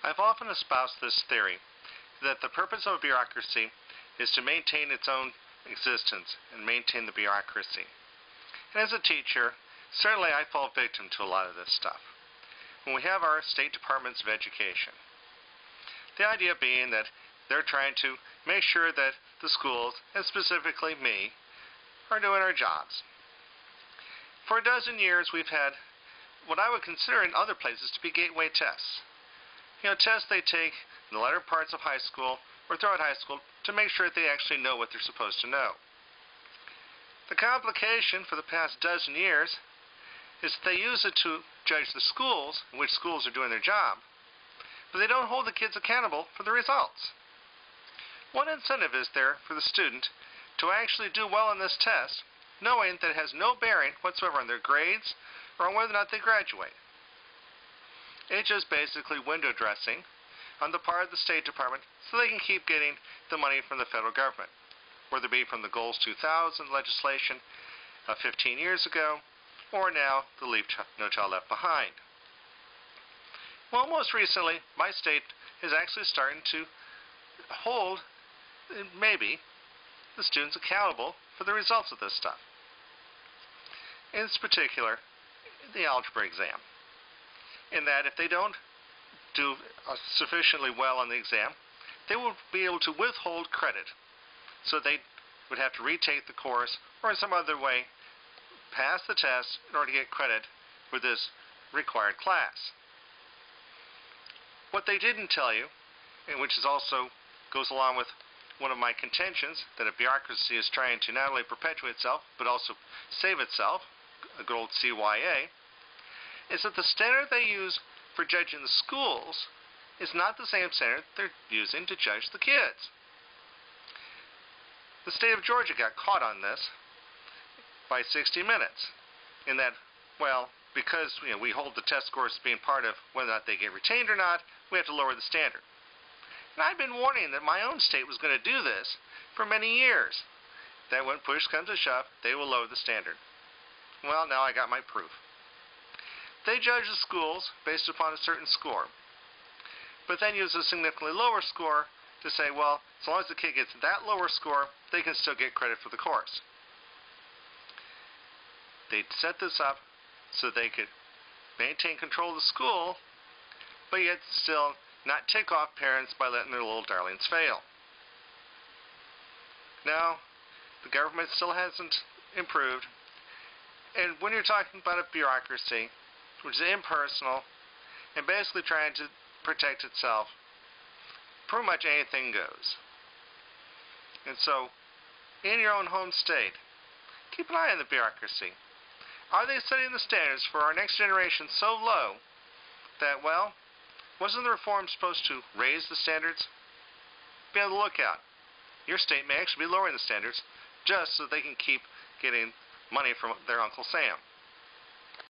I've often espoused this theory that the purpose of a bureaucracy is to maintain its own existence and maintain the bureaucracy. And as a teacher, certainly I fall victim to a lot of this stuff. When we have our state departments of education, the idea being that they're trying to make sure that the schools, and specifically me, are doing our jobs. For a dozen years, we've had what I would consider in other places to be gateway tests. Tests they take in the latter parts of high school or throughout high school to make sure that they actually know what they're supposed to know. The complication for the past dozen years is that they use it to judge the schools, which schools are doing their job, but they don't hold the kids accountable for the results. What incentive is there for the student to actually do well on this test, knowing that it has no bearing whatsoever on their grades or on whether or not they graduate? It's just basically window dressing on the part of the State Department so they can keep getting the money from the federal government, whether it be from the Goals 2000 legislation of 15 years ago, or now the Leave No Child Left Behind. Well, most recently, my state is actually starting to hold, maybe, the students accountable for the results of this stuff. In particular, the algebra exam. In that if they don't do sufficiently well on the exam, they will be able to withhold credit. So they would have to retake the course or in some other way pass the test in order to get credit for this required class. What they didn't tell you, and which is also goes along with one of my contentions, that a bureaucracy is trying to not only perpetuate itself but also save itself, a good old CYA, is that the standard they use for judging the schools is not the same standard they're using to judge the kids. The state of Georgia got caught on this by 60 Minutes, in that, well, because we hold the test scores as being part of whether or not they get retained or not, we have to lower the standard. And I've been warning that my own state was going to do this for many years, that when push comes to shove, they will lower the standard. Well, now I got my proof. They judge the schools based upon a certain score, but then use a significantly lower score to say, well, as long as the kid gets that lower score, they can still get credit for the course. They set this up so they could maintain control of the school, but yet still not tick off parents by letting their little darlings fail. Now, the government still hasn't improved, and when you're talking about a bureaucracy, which is impersonal, and basically trying to protect itself, pretty much anything goes. And so, in your own home state, keep an eye on the bureaucracy. Are they setting the standards for our next generation so low that, well, wasn't the reform supposed to raise the standards? Be on the lookout. Your state may actually be lowering the standards just so they can keep getting money from their Uncle Sam.